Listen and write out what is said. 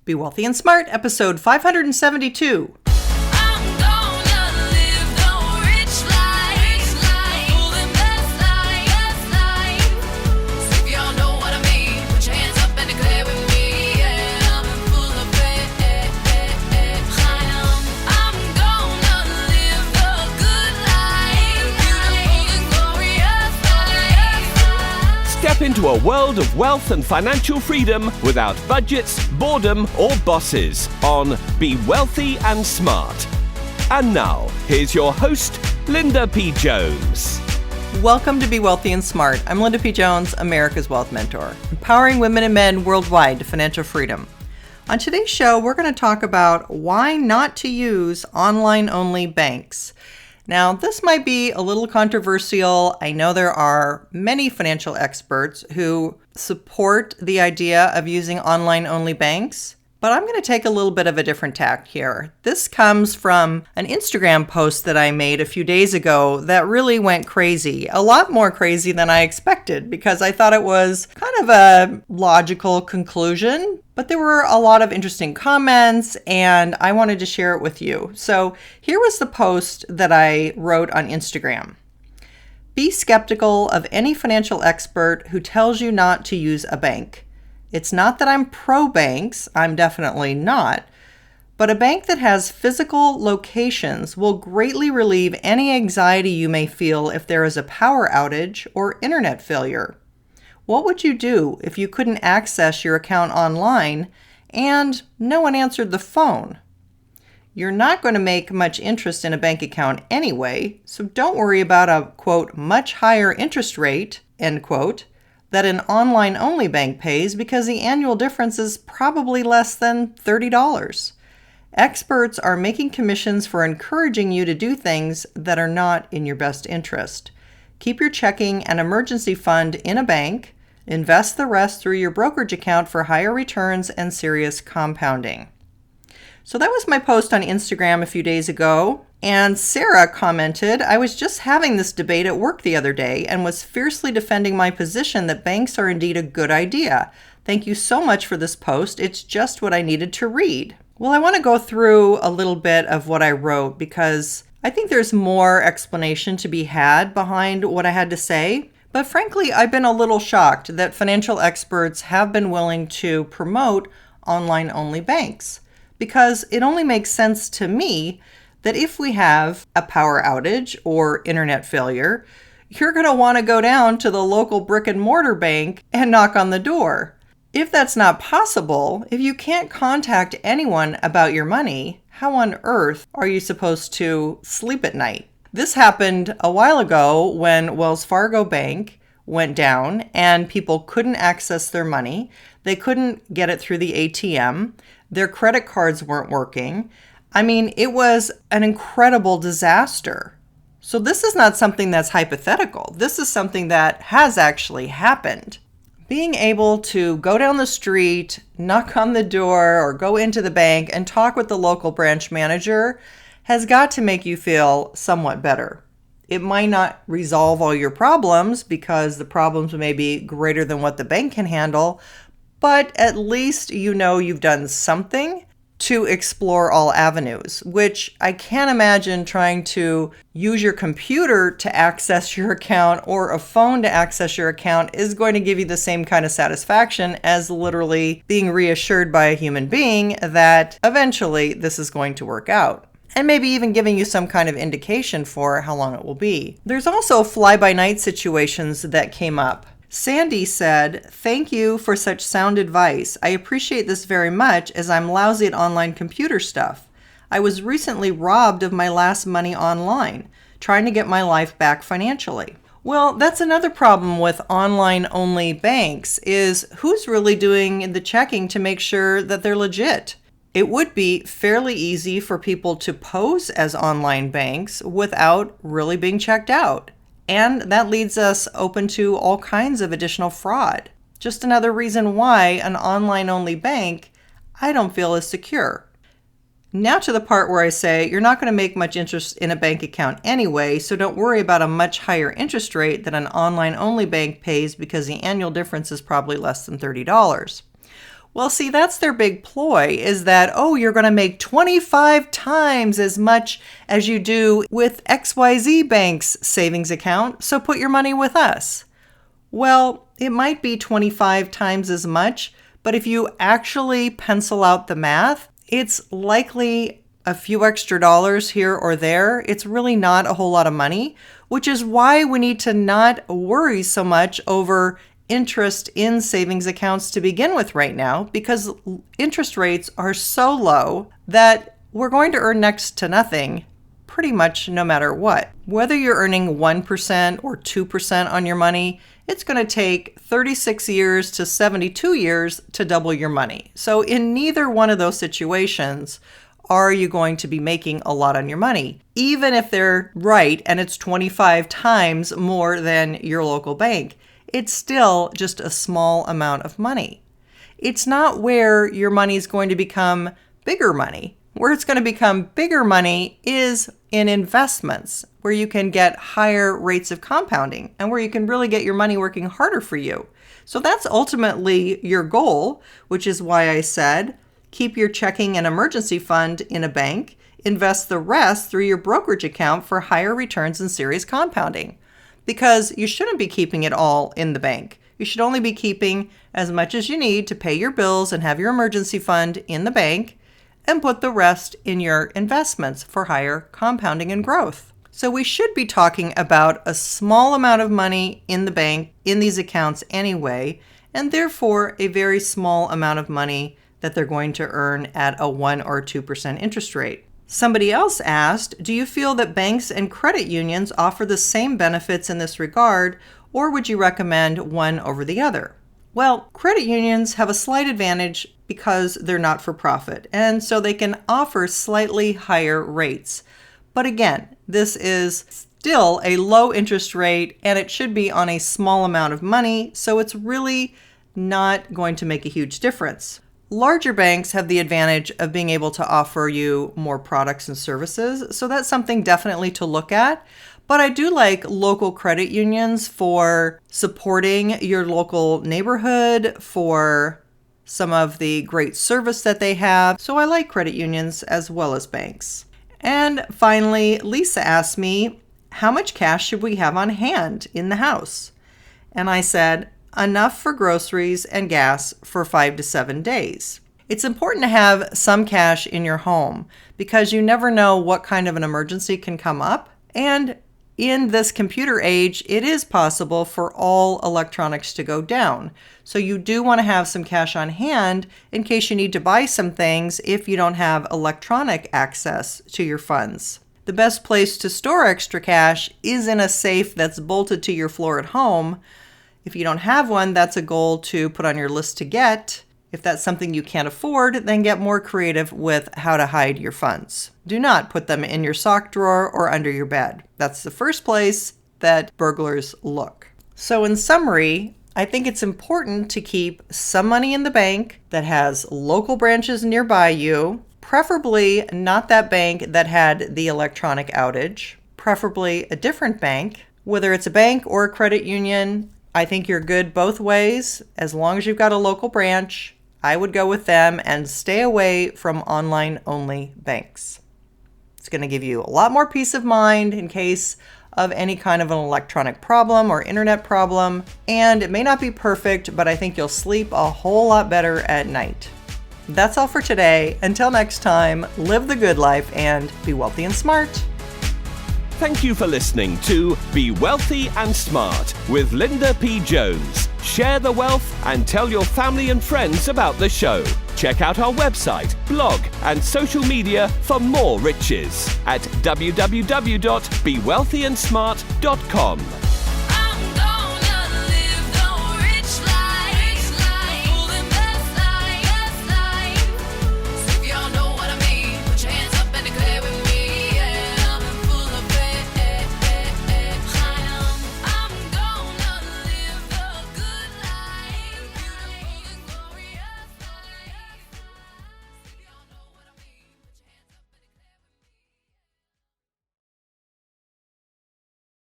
Be Wealthy and Smart, episode 572. Step into a world of wealth and financial freedom without budgets, boredom, or bosses on Be Wealthy and Smart. And now, here's your host, Linda P. Jones. Welcome to Be Wealthy and Smart. I'm Linda P. Jones, America's Wealth Mentor, empowering women and men worldwide to financial freedom. On today's show, we're going to talk about why not to use online-only banks. Now, this might be a little controversial. I know there are many financial experts who support the idea of using online-only banks, but I'm going to take a little bit of a different tack here. This comes from an Instagram post that I made a few days ago that really went crazy, a lot more crazy than I expected, because I thought it was kind of a logical conclusion, but there were a lot of interesting comments and I wanted to share it with you. So here was the post that I wrote on Instagram. Be skeptical of any financial expert who tells you not to use a bank. It's not that I'm pro-banks, I'm definitely not, but a bank that has physical locations will greatly relieve any anxiety you may feel if there is a power outage or internet failure. What would you do if you couldn't access your account online and no one answered the phone? You're not going to make much interest in a bank account anyway, so don't worry about a, quote, much higher interest rate, end quote, that an online-only bank pays because the annual difference is probably less than $30. Experts are making commissions for encouraging you to do things that are not in your best interest. Keep your checking and emergency fund in a bank. Invest the rest through your brokerage account for higher returns and serious compounding. So that was my post on Instagram a few days ago. And Sarah commented, I was just having this debate at work the other day and was fiercely defending my position that banks are indeed a good idea. Thank you so much for this post. It's just what I needed to read. Well, I want to go through a little bit of what I wrote because I think there's more explanation to be had behind what I had to say. But frankly, I've been a little shocked that financial experts have been willing to promote online-only banks because it only makes sense to me that if we have a power outage or internet failure, you're going to want to go down to the local brick and mortar bank and knock on the door. If that's not possible, if you can't contact anyone about your money, how on earth are you supposed to sleep at night? This happened a while ago when Wells Fargo Bank went down and people couldn't access their money. They couldn't get it through the ATM. Their credit cards weren't working. I mean, it was an incredible disaster. So this is not something that's hypothetical. This is something that has actually happened. Being able to go down the street, knock on the door, or go into the bank and talk with the local branch manager has got to make you feel somewhat better. It might not resolve all your problems because the problems may be greater than what the bank can handle, but at least you know you've done something to explore all avenues, which I can't imagine trying to use your computer to access your account or a phone to access your account is going to give you the same kind of satisfaction as literally being reassured by a human being that eventually this is going to work out. And maybe even giving you some kind of indication for how long it will be. There's also fly-by-night situations that came up. Sandy said, "Thank you for such sound advice. I appreciate this very much as I'm lousy at online computer stuff. I was recently robbed of my last money online, trying to get my life back financially." Well, that's another problem with online-only banks is who's really doing the checking to make sure that they're legit. It would be fairly easy for people to pose as online banks without really being checked out. And that leads us open to all kinds of additional fraud. Just another reason why an online-only bank I don't feel is secure. Now to the part where I say you're not going to make much interest in a bank account anyway, so don't worry about a much higher interest rate that an online-only bank pays because the annual difference is probably less than $30. Well, see, that's their big ploy, is that, oh, you're going to make 25 times as much as you do with XYZ Bank's savings account, so put your money with us. Well, it might be 25 times as much, but if you actually pencil out the math, it's likely a few extra dollars here or there. It's really not a whole lot of money, which is why we need to not worry so much over interest in savings accounts to begin with right now, because interest rates are so low that we're going to earn next to nothing pretty much no matter what. Whether you're earning 1% or 2% on your money, it's going to take 36 years to 72 years to double your money. So in neither one of those situations are you going to be making a lot on your money, even if they're right and it's 25 times more than your local bank. It's still just a small amount of money. It's not where your money is going to become bigger money. Where it's going to become bigger money is in investments, where you can get higher rates of compounding and where you can really get your money working harder for you. So that's ultimately your goal, which is why I said keep your checking and emergency fund in a bank, invest the rest through your brokerage account for higher returns and serious compounding. Because you shouldn't be keeping it all in the bank. You should only be keeping as much as you need to pay your bills and have your emergency fund in the bank, and put the rest in your investments for higher compounding and growth. So we should be talking about a small amount of money in the bank in these accounts anyway, and therefore a very small amount of money that they're going to earn at a 1 or 2% interest rate. Somebody else asked, do you feel that banks and credit unions offer the same benefits in this regard, or would you recommend one over the other? Well, credit unions have a slight advantage because they're not for profit, and so they can offer slightly higher rates. But again, this is still a low interest rate and it should be on a small amount of money, so it's really not going to make a huge difference. Larger banks have the advantage of being able to offer you more products and services, so that's something definitely to look at. But I do like local credit unions for supporting your local neighborhood, for some of the great service that they have. So I like credit unions as well as banks. And finally, Lisa asked me, how much cash should we have on hand in the house? And I said, enough for groceries and gas for 5 to 7 days. It's important to have some cash in your home because you never know what kind of an emergency can come up. And in this computer age, it is possible for all electronics to go down. So you do want to have some cash on hand in case you need to buy some things if you don't have electronic access to your funds. The best place to store extra cash is in a safe that's bolted to your floor at home. If you don't have one, that's a goal to put on your list to get. If that's something you can't afford, then get more creative with how to hide your funds. Do not put them in your sock drawer or under your bed. That's the first place that burglars look. So in summary, I think it's important to keep some money in the bank that has local branches nearby you, preferably not that bank that had the electronic outage, preferably a different bank. Whether it's a bank or a credit union, I think you're good both ways. As long as you've got a local branch, I would go with them and stay away from online-only banks. It's going to give you a lot more peace of mind in case of any kind of an electronic problem or internet problem. And it may not be perfect, but I think you'll sleep a whole lot better at night. That's all for today. Until next time, live the good life and be wealthy and smart. Thank you for listening to Be Wealthy and Smart with Linda P. Jones. Share the wealth and tell your family and friends about the show. Check out our website, blog, and social media for more riches at www.bewealthyandsmart.com.